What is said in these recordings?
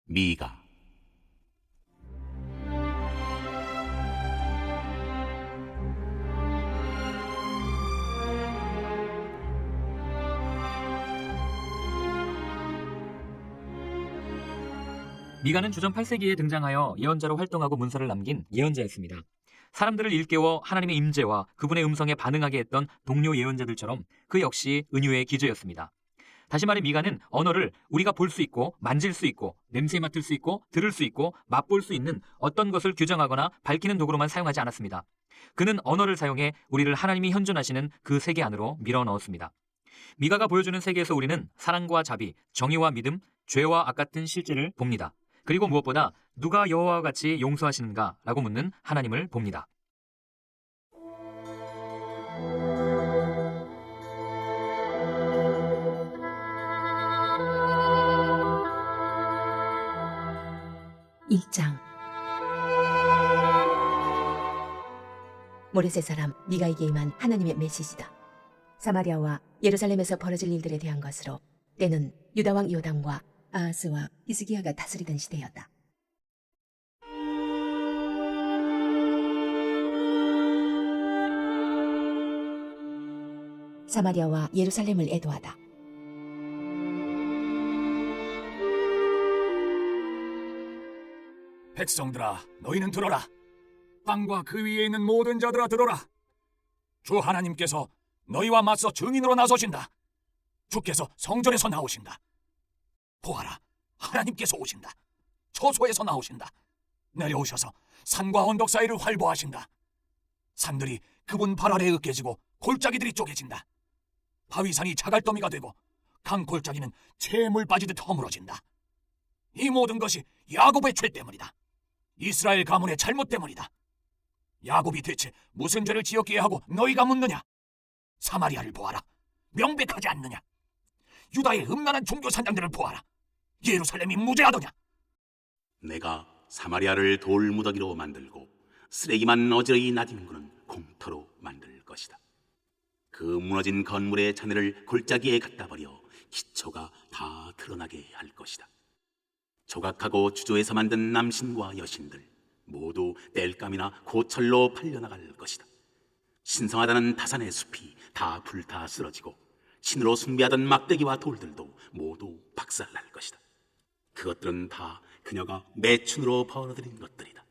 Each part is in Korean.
미가. 미가는 주전 8세기에 등장하여 예언자로 활동하고 문서를 남긴 예언자였습니다. 사람들을 일깨워 하나님의 임재와 그분의 음성에 반응하게 했던 동료 예언자들처럼 그 역시 은유의 기저였습니다. 다시 말해 미가는 언어를 우리가 볼 수 있고 만질 수 있고 냄새 맡을 수 있고 들을 수 있고 맛볼 수 있는 어떤 것을 규정하거나 밝히는 도구로만 사용하지 않았습니다. 그는 언어를 사용해 우리를 하나님이 현존하시는 그 세계 안으로 밀어넣었습니다. 미가가 보여주는 세계에서 우리는 사랑과 자비, 정의와 믿음, 죄와 악 같은 실제를 봅니다. 그리고 무엇보다 누가 여호와와 같이 용서하시는가 라고 묻는 하나님을 봅니다. (1장) 모레셋 사람 미가에게 임한 하나님의 메시지다. 사마리아와 예루살렘에서 벌어질 일들에 대한 것으로 때는 유다 왕 요담과 아하스와 히스기야가 다스리던 시대였다. 사마리아와 예루살렘을 애도하다. 백성들아, 너희는 들어라. 땅과 그 위에 있는 모든 자들아 들어라. 주 하나님께서 너희와 맞서 증인으로 나서신다. 주께서 성전에서 나오신다. 보아라, 하나님께서 오신다. 처소에서 나오신다. 내려오셔서 산과 언덕 사이를 활보하신다. 산들이 그분 발 아래 으깨지고 골짜기들이 쪼개진다. 바위산이 자갈더미가 되고 강 골짜기는 채물 빠지듯 허물어진다. 이 모든 것이 야곱의 죄 때문이다. 이스라엘 가문의 잘못 때문이다. 야곱이 대체 무슨 죄를 지었기에 하고 너희가 묻느냐? 사마리아를 보아라. 명백하지 않느냐? 유다의 음란한 종교 산장들을 보아라. 예루살렘이 무죄하더냐? 내가 사마리아를 돌무더기로 만들고 쓰레기만 어지러이 나뒹구는 공터로 만들 것이다. 그 무너진 건물의 잔해를 골짜기에 갖다 버려 기초가 다 드러나게 할 것이다. 조각하고 주조해서 만든 남신과 여신들 모두 땔감이나 고철로 팔려나갈 것이다. 신성하다는 다산의 숲이 다 불타 쓰러지고 신으로 숭배하던 막대기와 돌들도 모두 박살날 것이다. 그것들은 다 그녀가 매춘으로 벌어들인 것들이다.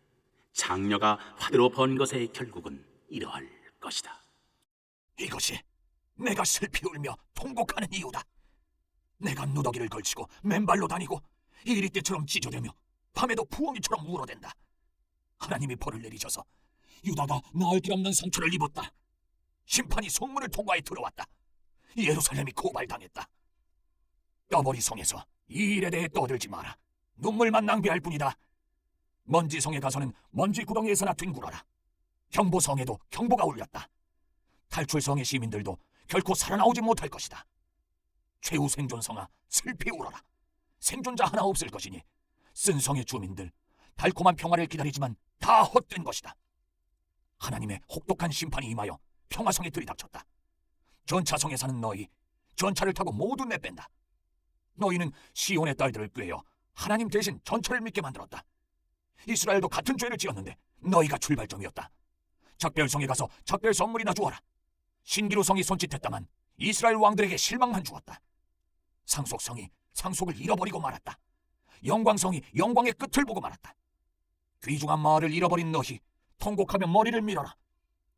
장녀가 화대로 번 것의 결국은 이러할 것이다. 이것이 내가 슬피 울며 통곡하는 이유다. 내가 누더기를 걸치고 맨발로 다니고 이리 때처럼 찢어대며 밤에도 부엉이처럼 울어댄다. 하나님이 벌을 내리셔서 유다가 나을 길 없는 상처를 입었다. 심판이 성문을 통과해 들어왔다. 예루살렘이 고발당했다. 떠버리성에서 이 일에 대해 떠들지 마라. 눈물만 낭비할 뿐이다. 먼지성에 가서는 먼지 구덩이에서나 뒹굴어라. 경보성에도 경보가 울렸다. 탈출성의 시민들도 결코 살아나오지 못할 것이다. 최후 생존성아, 슬피 울어라. 생존자 하나 없을 것이니 쓴 성의 주민들 달콤한 평화를 기다리지만 다 헛된 것이다. 하나님의 혹독한 심판이 임하여 평화성에 들이닥쳤다. 전차성에 사는 너희, 전차를 타고 모두 내뺀다. 너희는 시온의 딸들을 꾀어 하나님 대신 전차를 믿게 만들었다. 이스라엘도 같은 죄를 지었는데 너희가 출발점이었다. 작별성에 가서 작별 선물이나 주어라. 신기루성이 손짓했다만 이스라엘 왕들에게 실망만 주었다. 상속성이 상속을 잃어버리고 말았다. 영광성이 영광의 끝을 보고 말았다. 귀중한 마을을 잃어버린 너희, 통곡하며 머리를 밀어라.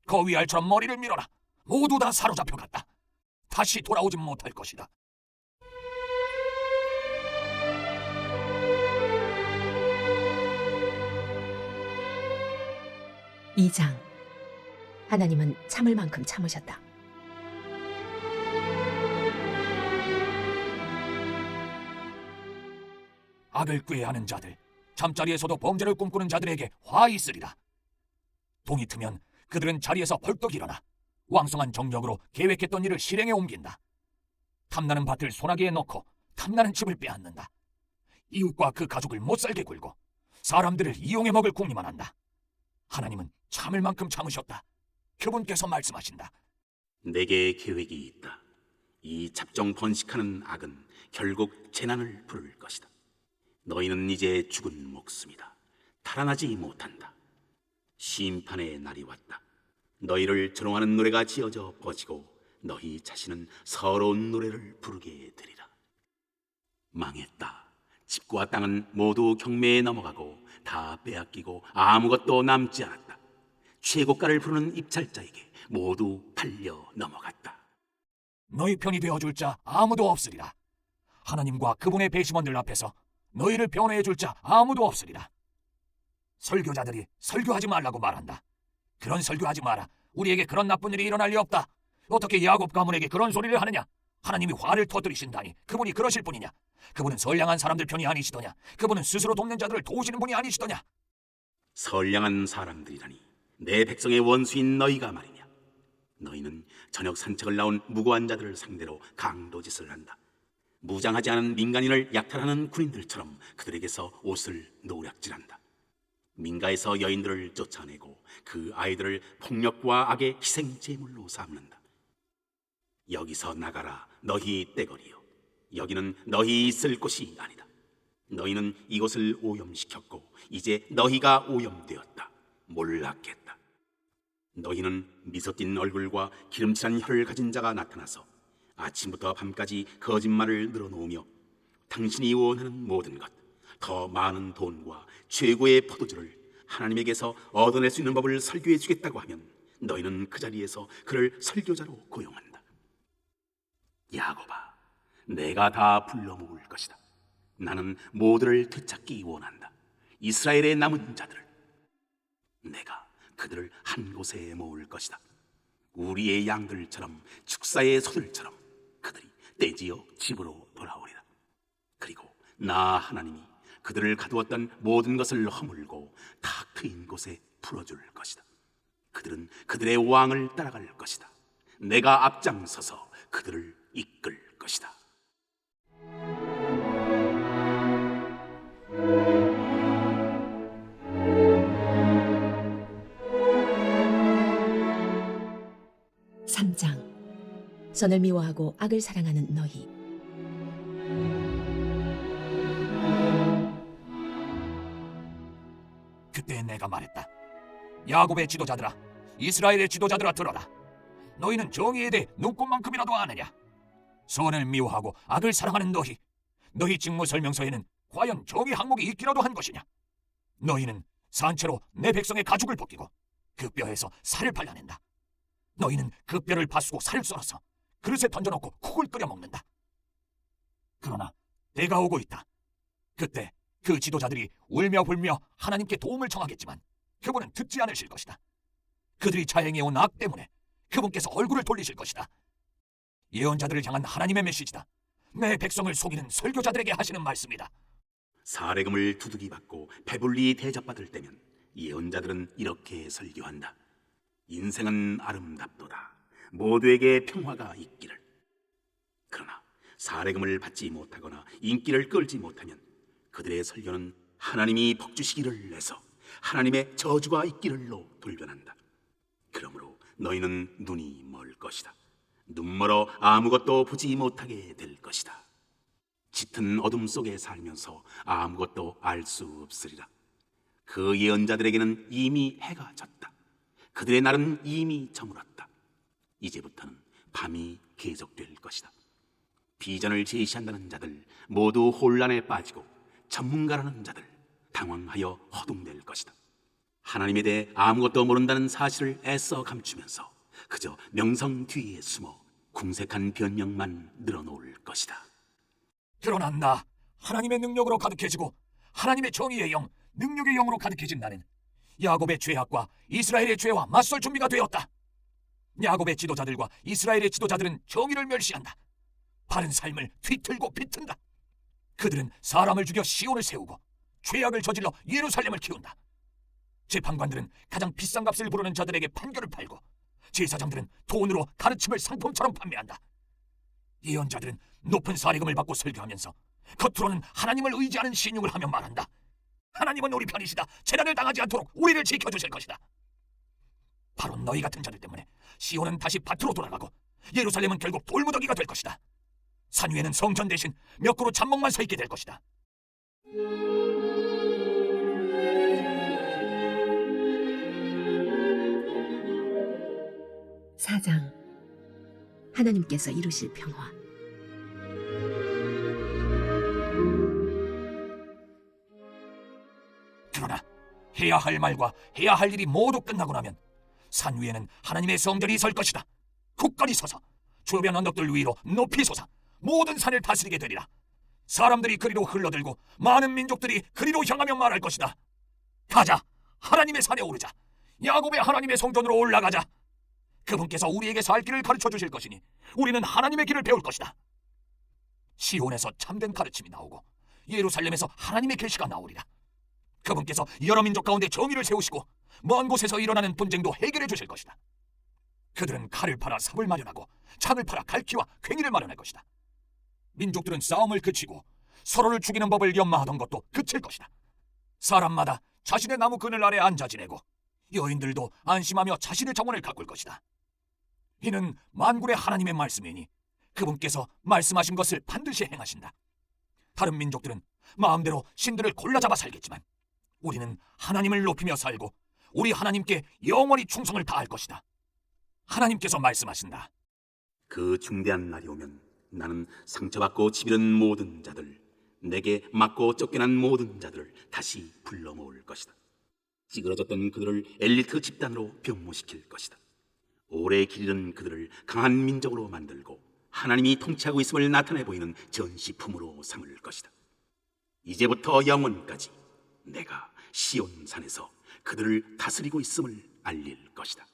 거위알처럼 머리를 밀어라. 모두 다 사로잡혀 갔다. 다시 돌아오지 못할 것이다. (2장) 하나님은 참을 만큼 참으셨다. 악을 꾀하는 자들, 잠자리에서도 범죄를 꿈꾸는 자들에게 화 있으리라. 동이 트면 그들은 자리에서 벌떡 일어나 왕성한 정력으로 계획했던 일을 실행에 옮긴다. 탐나는 밭을 소나기에 넣고 탐나는 집을 빼앗는다. 이웃과 그 가족을 못살게 굴고 사람들을 이용해 먹을 궁리만 한다. 하나님은 참을 만큼 참으셨다. 그분께서 말씀하신다. 내게 계획이 있다. 이 잡종 번식하는 악은 결국 재난을 부를 것이다. 너희는 이제 죽은 목숨이다. 달아나지 못한다. 심판의 날이 왔다. 너희를 조롱하는 노래가 지어져 퍼지고 너희 자신은 서러운 노래를 부르게 되리라. 망했다. 집과 땅은 모두 경매에 넘어가고 다 빼앗기고 아무것도 남지 않았다. 최고가를 부르는 입찰자에게 모두 팔려 넘어갔다. 너희 편이 되어줄 자 아무도 없으리라. 하나님과 그분의 배심원들 앞에서 너희를 변호해줄 자 아무도 없으리라. 설교자들이 설교하지 말라고 말한다. 그런 설교하지 마라. 우리에게 그런 나쁜 일이 일어날 리 없다. 어떻게 야곱 가문에게 그런 소리를 하느냐? 하나님이 화를 터뜨리신다니 그분이 그러실 분이냐? 그분은 선량한 사람들 편이 아니시더냐? 그분은 스스로 돕는 자들을 도우시는 분이 아니시더냐? 선량한 사람들이라니 내 백성의 원수인 너희가 말이냐. 너희는 저녁 산책을 나온 무고한 자들을 상대로 강도짓을 한다. 무장하지 않은 민간인을 약탈하는 군인들처럼 그들에게서 옷을 노략질한다. 민가에서 여인들을 쫓아내고 그 아이들을 폭력과 악의 희생제물로 삼는다. 여기서 나가라 너희 떼거리여. 여기는 너희 있을 곳이 아니다. 너희는 이곳을 오염시켰고 이제 너희가 오염되었다. 몰랐겠다. 너희는 미소 띤 얼굴과 기름칠한 혀를 가진 자가 나타나서 아침부터 밤까지 거짓말을 늘어놓으며 당신이 원하는 모든 것, 더 많은 돈과 최고의 포도주를 하나님에게서 얻어낼 수 있는 법을 설교해 주겠다고 하면 너희는 그 자리에서 그를 설교자로 고용한다. 야곱아, 내가 다 불러 모을 것이다. 나는 모두를 되찾기 원한다. 이스라엘의 남은 자들을. 내가 그들을 한 곳에 모을 것이다. 우리의 양들처럼 축사의 소들처럼 그들이 떼지어 집으로 돌아오리라. 그리고 나 하나님이 그들을 가두었던 모든 것을 허물고 탁 트인 곳에 풀어줄 것이다. 그들은 그들의 왕을 따라갈 것이다. 내가 앞장서서 그들을 이끌 것이다. (3장) 선을 미워하고 악을 사랑하는 너희. 그때 내가 말했다. 야곱의 지도자들아, 이스라엘의 지도자들아 들어라. 너희는 정의에 대해 눈꽃만큼이라도 아느냐? 선을 미워하고 악을 사랑하는 너희 직무 설명서에는 과연 정의 항목이 있기라도 한 것이냐? 너희는 산채로 내 백성의 가죽을 벗기고 그 뼈에서 살을 발라낸다. 너희는 그 뼈를 파수고 살을 썰어서 그릇에 던져놓고 국을 끓여 먹는다. 그러나 때가 오고 있다. 그때 그 지도자들이 울며 불며 하나님께 도움을 청하겠지만 그분은 듣지 않으실 것이다. 그들이 자행해온 악 때문에 그분께서 얼굴을 돌리실 것이다. 예언자들을 향한 하나님의 메시지다. 내 백성을 속이는 설교자들에게 하시는 말씀이다. 사례금을 두둑이 받고 배불리 대접받을 때면 예언자들은 이렇게 설교한다. 인생은 아름답도다. 모두에게 평화가 있기를. 그러나 사례금을 받지 못하거나 인기를 끌지 못하면 그들의 설교는 하나님이 복주시기를 내서 하나님의 저주가 있기를로 돌변한다. 그러므로 너희는 눈이 멀 것이다. 눈멀어 아무것도 보지 못하게 될 것이다. 짙은 어둠 속에 살면서 아무것도 알 수 없으리라. 그 예언자들에게는 이미 해가 졌다. 그들의 날은 이미 저물었다. 이제부터는 밤이 계속될 것이다. 비전을 제시한다는 자들 모두 혼란에 빠지고 전문가라는 자들 당황하여 허둥댈 것이다. 하나님에 대해 아무것도 모른다는 사실을 애써 감추면서 그저 명성 뒤에 숨어 궁색한 변명만 늘어놓을 것이다. 그러나 나 하나님의 능력으로 가득해지고 하나님의 정의의 영, 능력의 영으로 가득해진 나는 야곱의 죄악과 이스라엘의 죄와 맞설 준비가 되었다. 야곱의 지도자들과 이스라엘의 지도자들은 정의를 멸시한다. 바른 삶을 뒤틀고 비튼다. 그들은 사람을 죽여 시온을 세우고 죄악을 저질러 예루살렘을 키운다. 재판관들은 가장 비싼 값을 부르는 자들에게 판결을 팔고 제사장들은 돈으로 가르침을 상품처럼 판매한다. 예언자들은 높은 사례금을 받고 설교하면서 겉으로는 하나님을 의지하는 신용을 하며 말한다. 하나님은 우리 편이시다. 재난을 당하지 않도록 우리를 지켜주실 것이다. 바로 너희 같은 자들 때문에 시온은 다시 밭으로 돌아가고 예루살렘은 결국 돌무더기가 될 것이다. 산 위에는 성전 대신 몇 그루 잡목만 서 있게 될 것이다. 하나님께서 이루실 평화. 그러나 해야 할 말과 해야 할 일이 모두 끝나고 나면 산 위에는 하나님의 성전이 설 것이다. 굳건히 서서 주변 언덕들 위로 높이 솟아 모든 산을 다스리게 되리라. 사람들이 그리로 흘러들고 많은 민족들이 그리로 향하며 말할 것이다. 가자, 하나님의 산에 오르자. 야곱의 하나님의 성전으로 올라가자. 그분께서 우리에게 살 길을 가르쳐 주실 것이니 우리는 하나님의 길을 배울 것이다. 시온에서 참된 가르침이 나오고 예루살렘에서 하나님의 계시가 나오리라. 그분께서 여러 민족 가운데 정의를 세우시고 먼 곳에서 일어나는 분쟁도 해결해 주실 것이다. 그들은 칼을 팔아 삽을 마련하고 창을 팔아 갈퀴와 괭이를 마련할 것이다. 민족들은 싸움을 그치고 서로를 죽이는 법을 연마하던 것도 그칠 것이다. 사람마다 자신의 나무 그늘 아래 앉아 지내고 여인들도 안심하며 자신의 정원을 가꿀 것이다. 이는 만군의 하나님의 말씀이니 그분께서 말씀하신 것을 반드시 행하신다. 다른 민족들은 마음대로 신들을 골라잡아 살겠지만 우리는 하나님을 높이며 살고 우리 하나님께 영원히 충성을 다할 것이다. 하나님께서 말씀하신다. 그 중대한 날이 오면 나는 상처받고 치밀은 모든 자들, 내게 맞고 쫓겨난 모든 자들을 다시 불러 모을 것이다. 찌그러졌던 그들을 엘리트 집단으로 변모시킬 것이다. 오래 기르는 그들을 강한 민족으로 만들고 하나님이 통치하고 있음을 나타내 보이는 전시품으로 삼을 것이다. 이제부터 영원까지 내가 시온산에서 그들을 다스리고 있음을 알릴 것이다.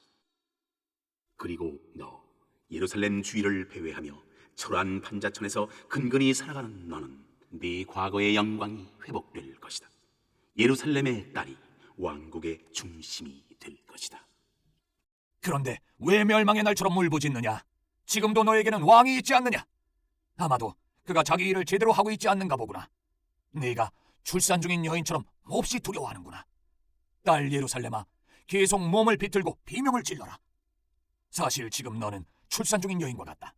그리고 너 예루살렘 주위를 배회하며 초라한 판자촌에서 근근히 살아가는 너는 네 과거의 영광이 회복될 것이다. 예루살렘의 딸이 왕국의 중심이 될 것이다. 그런데 왜 멸망의 날처럼 울부짖느냐? 지금도 너에게는 왕이 있지 않느냐? 아마도 그가 자기 일을 제대로 하고 있지 않는가 보구나. 네가 출산 중인 여인처럼 몹시 두려워하는구나. 딸 예루살렘아, 계속 몸을 비틀고 비명을 질러라. 사실 지금 너는 출산 중인 여인과 같다.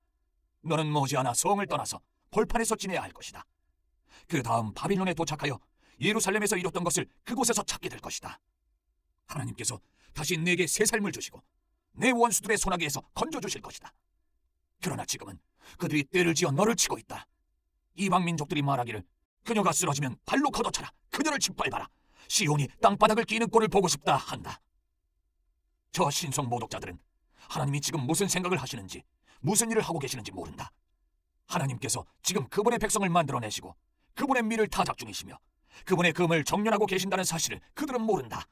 너는 머지않아 성을 떠나서 벌판에서 지내야 할 것이다. 그 다음 바빌론에 도착하여 예루살렘에서 이뤘던 것을 그곳에서 찾게 될 것이다. 하나님께서 다시 내게 새 삶을 주시고 내 원수들의 손아귀에서 건져주실 것이다. 그러나 지금은 그들이 떼를 지어 너를 치고 있다. 이방 민족들이 말하기를 그녀가 쓰러지면 발로 걷어차라. 그녀를 짓밟아라. 시온이 땅바닥을 끼는 꼴을 보고 싶다 한다. 저 신성 모독자들은 하나님이 지금 무슨 생각을 하시는지, 무슨 일을 하고 계시는지 모른다. 하나님께서 지금 그분의 백성을 만들어내시고 그분의 미를 타작 중이시며 그분의 금을 정련하고 계신다는 사실을 그들은 모른다.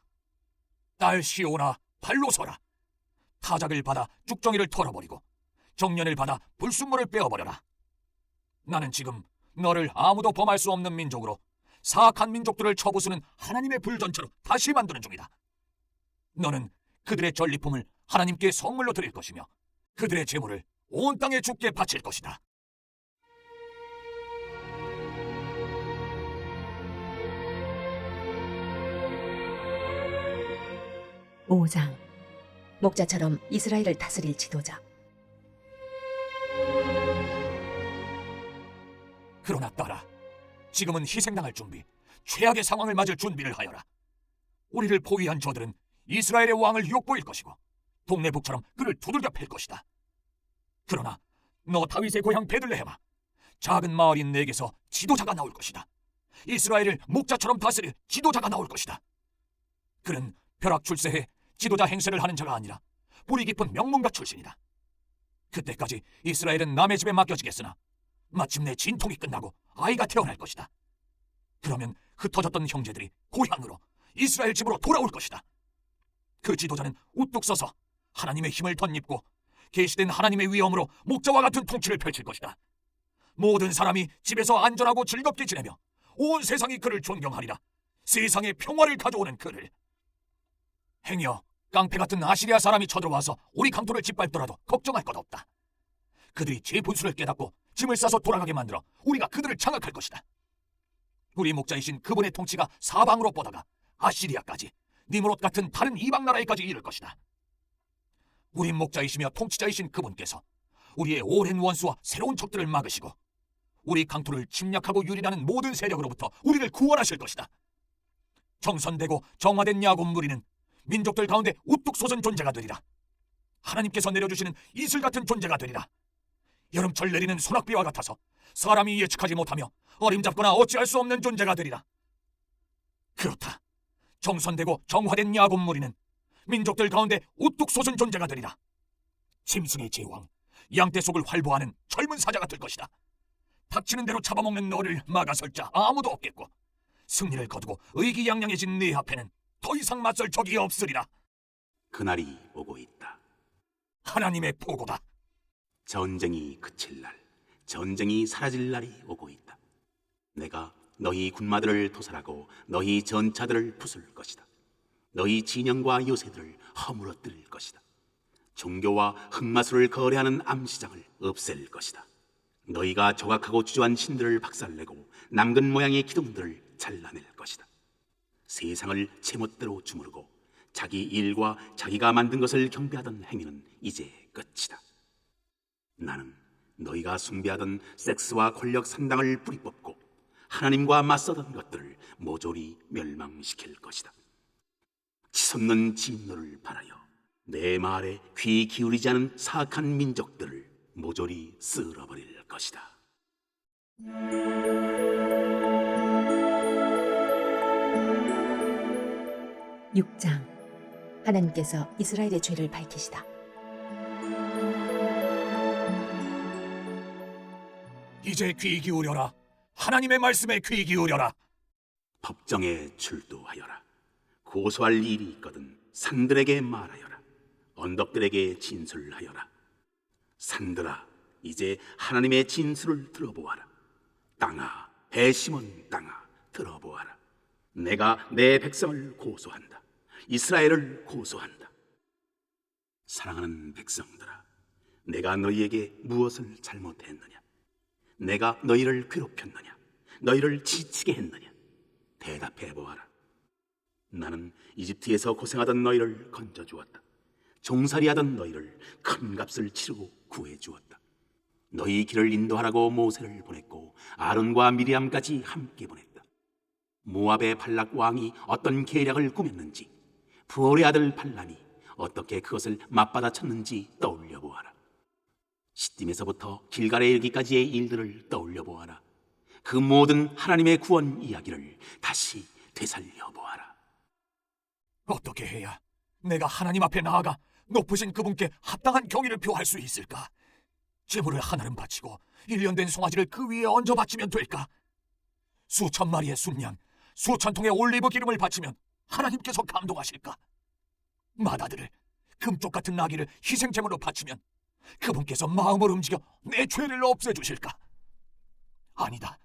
딸 시온아, 발로 서라. 타작을 받아 쭉정이를 털어버리고 정련을 받아 불순물을 빼어버려라. 나는 지금 너를 아무도 범할 수 없는 민족으로, 사악한 민족들을 쳐부수는 하나님의 불전차로 다시 만드는 중이다. 너는 그들의 전리품을 하나님께 선물로 드릴 것이며 그들의 재물을 온 땅에 주께 바칠 것이다. 오장 목자처럼 이스라엘을 다스릴 지도자. 그러나 딸아, 지금은 희생당할 준비, 최악의 상황을 맞을 준비를 하여라. 우리를 포위한 저들은 이스라엘의 왕을 욕보일 것이고 동네 북처럼 그를 두들겨 팰 것이다. 그러나 너 다윗의 고향 베들레헴아, 작은 마을인 내게서 지도자가 나올 것이다. 이스라엘을 목자처럼 다스릴 지도자가 나올 것이다. 그는 벼락 출세해 지도자 행세를 하는 자가 아니라 뿌리 깊은 명문가 출신이다. 그때까지 이스라엘은 남의 집에 맡겨지겠으나 마침내 진통이 끝나고 아이가 태어날 것이다. 그러면 흩어졌던 형제들이 고향으로 이스라엘 집으로 돌아올 것이다. 그 지도자는 우뚝 서서 하나님의 힘을 덧입고 계시된 하나님의 위엄으로 목자와 같은 통치를 펼칠 것이다. 모든 사람이 집에서 안전하고 즐겁게 지내며 온 세상이 그를 존경하리라. 세상에 평화를 가져오는 그를. 행여 깡패 같은 아시리아 사람이 쳐들어와서 우리 강토를 짓밟더라도 걱정할 것 없다. 그들이 제 분수를 깨닫고 짐을 싸서 돌아가게 만들어 우리가 그들을 장악할 것이다. 우리 목자이신 그분의 통치가 사방으로 뻗어가 아시리아까지, 니므롯 같은 다른 이방 나라에까지 이를 것이다. 우리 목자이시며 통치자이신 그분께서 우리의 오랜 원수와 새로운 적들을 막으시고 우리 강토를 침략하고 유린하는 모든 세력으로부터 우리를 구원하실 것이다. 정선되고 정화된 야곱 무리는 민족들 가운데 우뚝 솟은 존재가 되리라. 하나님께서 내려주시는 이슬 같은 존재가 되리라. 여름철 내리는 소낙비와 같아서 사람이 예측하지 못하며 어림잡거나 어찌할 수 없는 존재가 되리라. 그렇다. 정선되고 정화된 야곱 무리는 민족들 가운데 우뚝 솟은 존재가 되리라. 짐승의 제왕, 양떼 속을 활보하는 젊은 사자가 될 것이다. 닥치는 대로 잡아먹는 너를 막아설 자 아무도 없겠고, 승리를 거두고 의기양양해진 네 앞에는 더 이상 맞설 적이 없으리라. 그날이 오고 있다. 하나님의 보고다. 전쟁이 그칠 날, 전쟁이 사라질 날이 오고 있다. 내가 너희 군마들을 토살하고 너희 전차들을 부술 것이다. 너희 진영과 요새들을 허물어뜨릴 것이다. 종교와 흑마술을 거래하는 암시장을 없앨 것이다. 너희가 조각하고 주저한 신들을 박살내고 남근 모양의 기둥들을 잘라낼 것이다. 세상을 제멋대로 주무르고 자기 일과 자기가 만든 것을 경배하던 행위는 이제 끝이다. 나는 너희가 숭배하던 섹스와 권력 상당을 뿌리 뽑고 하나님과 맞서던 것들을 모조리 멸망시킬 것이다. 치솟는 진노를 바라여 내 말에 귀 기울이지 않은 사악한 민족들을 모조리 쓸어버릴 것이다. 6장. 하나님께서 이스라엘의 죄를 밝히시다. 이제 귀 기울여라. 하나님의 말씀에 귀 기울여라. 법정에 출두하여라. 고소할 일이 있거든 산들에게 말하여라. 언덕들에게 진술하여라. 산들아, 이제 하나님의 진술을 들어보아라. 땅아, 배심원 땅아, 들어보아라. 내가 내 백성을 고소한다. 이스라엘을 고소한다. 사랑하는 백성들아, 내가 너희에게 무엇을 잘못했느냐? 내가 너희를 괴롭혔느냐? 너희를 지치게 했느냐? 대답해 보아라. 나는 이집트에서 고생하던 너희를 건져주었다. 종살이하던 너희를 큰 값을 치르고 구해주었다. 너희 길을 인도하라고 모세를 보냈고 아론과 미리암까지 함께 보냈다. 모압의 발락 왕이 어떤 계략을 꾸몄는지, 부올의 아들 발람이 어떻게 그것을 맞받아쳤는지 떠올려 보아라. 시딤에서부터 길갈에 이르기까지의 일들을 떠올려 보아라. 그 모든 하나님의 구원 이야기를 다시 되살려 보아라. 어떻게 해야 내가 하나님 앞에 나아가 높으신 그분께 합당한 경의를 표할 수 있을까? 제물을 하나는 바치고 1년 된 송아지를 그 위에 얹어 바치면 될까? 수천 마리의 순양, 수천 통의 올리브 기름을 바치면 하나님께서 감동하실까? 마다들을, 금쪽 같은 나귀를 희생제물로 바치면 그분께서 마음을 움직여 내 죄를 없애주실까? 아니다.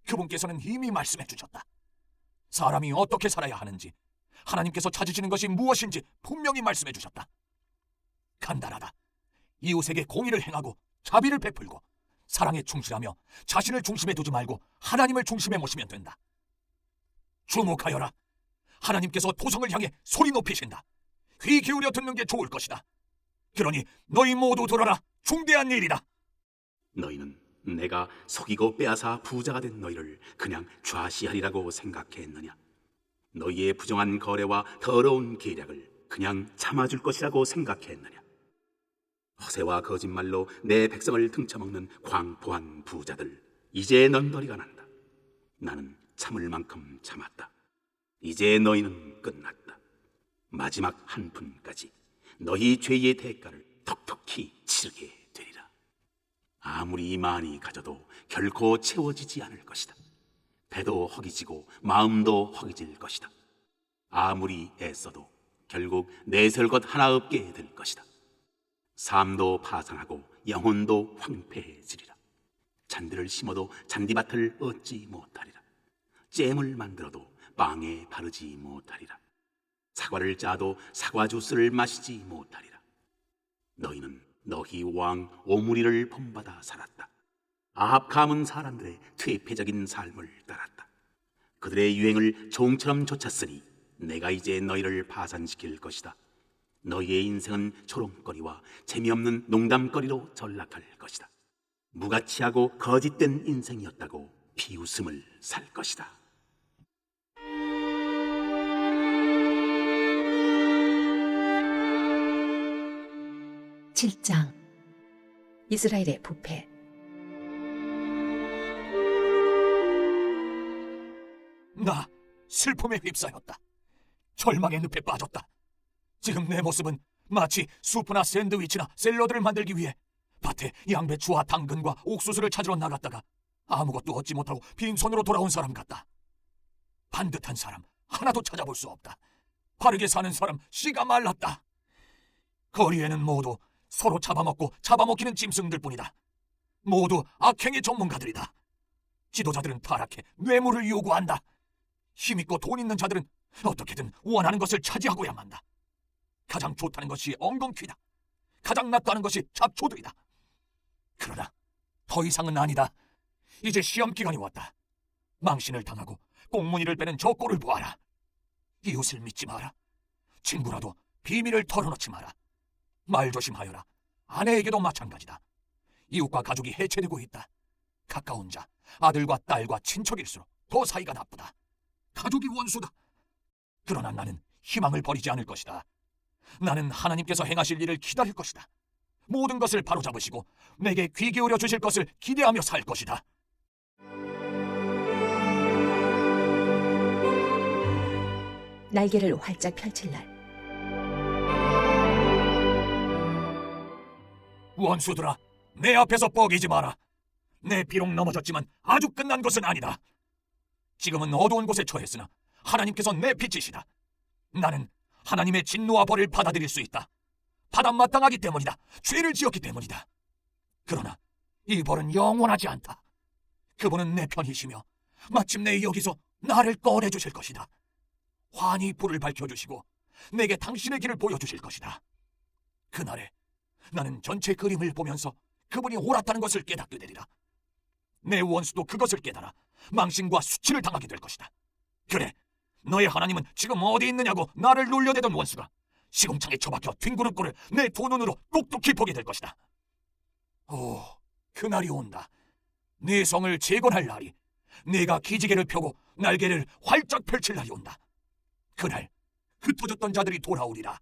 그분께서는 이미 말씀해 주셨다. 사람이 어떻게 살아야 하는지, 하나님께서 찾으시는 것이 무엇인지 분명히 말씀해 주셨다. 간단하다. 이웃에게 공의를 행하고 자비를 베풀고 사랑에 충실하며 자신을 중심에 두지 말고 하나님을 중심에 모시면 된다. 주목하여라. 하나님께서 도성을 향해 소리 높이신다. 귀 기울여 듣는 게 좋을 것이다. 그러니 너희 모두 들어라. 중대한 일이다. 너희는 내가 속이고 빼앗아 부자가 된 너희를 그냥 좌시하리라고 생각했느냐? 너희의 부정한 거래와 더러운 계략을 그냥 참아줄 것이라고 생각했느냐? 허세와 거짓말로 내 백성을 등쳐먹는 광포한 부자들, 이제 넌더리가 난다. 나는 참을 만큼 참았다. 이제 너희는 끝났다. 마지막 한 푼까지 너희 죄의 대가를 톡톡히 치르게 되리라. 아무리 많이 가져도 결코 채워지지 않을 것이다. 배도 허기지고 마음도 허기질 것이다. 아무리 애써도 결국 내세울 것 하나 없게 될 것이다. 삶도 파산하고 영혼도 황폐해지리라. 잔디를 심어도 잔디밭을 얻지 못하리라. 잼을 만들어도 빵에 바르지 못하리라. 사과를 짜도 사과 주스를 마시지 못하리라. 너희는 너희 왕 오므리를 본받아 살았다. 아합 가문 사람들의 퇴폐적인 삶을 따랐다. 그들의 유행을 종처럼 좇았으니 내가 이제 너희를 파산시킬 것이다. 너희의 인생은 조롱거리와 재미없는 농담거리로 전락할 것이다. 무가치하고 거짓된 인생이었다고 비웃음을 살 것이다. (7장) 이스라엘의 부패. 나 슬픔에 휩싸였다. 절망의 늪에 빠졌다. 지금 내 모습은 마치 수프나 샌드위치나 샐러드를 만들기 위해 밭에 양배추와 당근과 옥수수를 찾으러 나갔다가 아무것도 얻지 못하고 빈손으로 돌아온 사람 같다. 반듯한 사람 하나도 찾아볼 수 없다. 바르게 사는 사람 씨가 말랐다. 거리에는 모두 서로 잡아먹고 잡아먹히는 짐승들 뿐이다. 모두 악행의 전문가들이다. 지도자들은 타락해 뇌물을 요구한다. 힘있고 돈 있는 자들은 어떻게든 원하는 것을 차지하고야 만다. 가장 좋다는 것이 엉겅퀴다. 가장 낫다는 것이 잡초들이다. 그러나 더 이상은 아니다. 이제 시험 기간이 왔다. 망신을 당하고 꽁무니를 빼는 저 꼴을 보아라. 이웃을 믿지 마라. 친구라도 비밀을 털어놓지 마라. 말 조심하여라. 아내에게도 마찬가지다. 이웃과 가족이 해체되고 있다. 가까운 자, 아들과 딸과 친척일수록 더 사이가 나쁘다. 가족이 원수다. 그러나 나는 희망을 버리지 않을 것이다. 나는 하나님께서 행하실 일을 기다릴 것이다. 모든 것을 바로잡으시고 내게 귀 기울여 주실 것을 기대하며 살 것이다. 날개를 활짝 펼칠 날, 원수들아, 내 앞에서 뻐기지 마라. 내 비록 넘어졌지만 아주 끝난 것은 아니다. 지금은 어두운 곳에 처했으나 하나님께서 내 빛이시다. 나는 하나님의 진노와 벌을 받아들일 수 있다. 받아 마땅하기 때문이다. 죄를 지었기 때문이다. 그러나 이 벌은 영원하지 않다. 그분은 내 편이시며 마침내 여기서 나를 꺼내주실 것이다. 환히 불을 밝혀주시고 내게 당신의 길을 보여주실 것이다. 그날에 나는 전체 그림을 보면서 그분이 옳았다는 것을 깨닫게 되리라. 내 원수도 그것을 깨달아 망신과 수치를 당하게 될 것이다. 그래, 너의 하나님은 지금 어디 있느냐고 나를 놀려대던 원수가 시궁창에 처박혀 뒹구는 꼴을 내 두 눈으로 똑똑히 보게 될 것이다. 오, 그날이 온다. 네 성을 재건할 날이, 네가 기지개를 펴고 날개를 활짝 펼칠 날이 온다. 그날 흩어졌던 자들이 돌아오리라.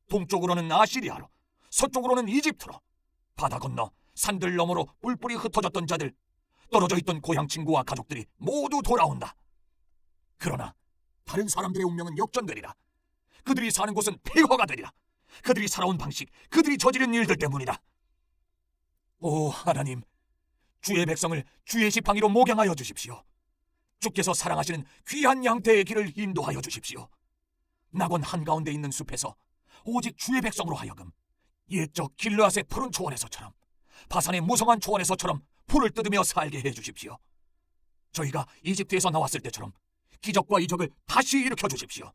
동쪽으로는 아시리아로, 서쪽으로는 이집트로, 바다 건너 산들 너머로 뿔뿔이 흩어졌던 자들, 떨어져 있던 고향 친구와 가족들이 모두 돌아온다. 그러나 다른 사람들의 운명은 역전되리라. 그들이 사는 곳은 폐허가 되리라. 그들이 살아온 방식, 그들이 저지른 일들 때문이다. 오 하나님, 주의 백성을 주의 지팡이로 목양하여 주십시오. 주께서 사랑하시는 귀한 양떼의 길을 인도하여 주십시오. 낙원 한가운데 있는 숲에서 오직 주의 백성으로 하여금 옛적 길르앗의 푸른 초원에서처럼, 바산의 무성한 초원에서처럼 풀을 뜯으며 살게 해주십시오. 저희가 이집트에서 나왔을 때처럼 기적과 이적을 다시 일으켜 주십시오.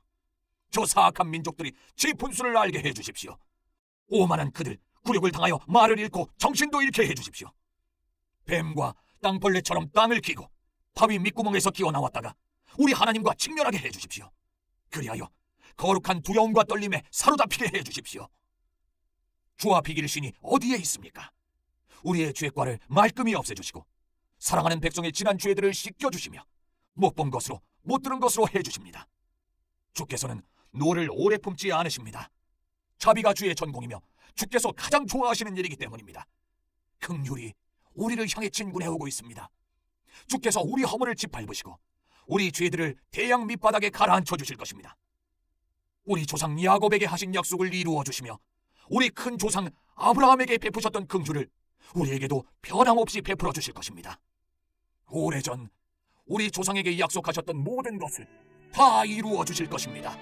저 사악한 민족들이 제 분수를 알게 해주십시오. 오만한 그들, 굴욕을 당하여 말을 잃고 정신도 잃게 해주십시오. 뱀과 땅벌레처럼 땅을 기고 바위 밑구멍에서 기어나왔다가 우리 하나님과 직면하게 해주십시오. 그리하여 거룩한 두려움과 떨림에 사로잡히게 해주십시오. 주와 비길 신이 어디에 있습니까? 우리의 죄과를 말끔히 없애주시고 사랑하는 백성의 지난 죄들을 씻겨주시며 못 본 것으로 못 들은 것으로 해주십니다. 주께서는 노를 오래 품지 않으십니다. 자비가 주의 전공이며 주께서 가장 좋아하시는 일이기 때문입니다. 긍휼이 우리를 향해 진군해 오고 있습니다. 주께서 우리 허물을 짓밟으시고 우리 죄들을 대양 밑바닥에 가라앉혀 주실 것입니다. 우리 조상 야곱에게 하신 약속을 이루어 주시며 우리 큰 조상 아브라함에게 베푸셨던 긍휼을 우리에게도 변함없이 베풀어 주실 것입니다. 오래전 우리 조상에게 약속하셨던 모든 것을 다 이루어 주실 것입니다.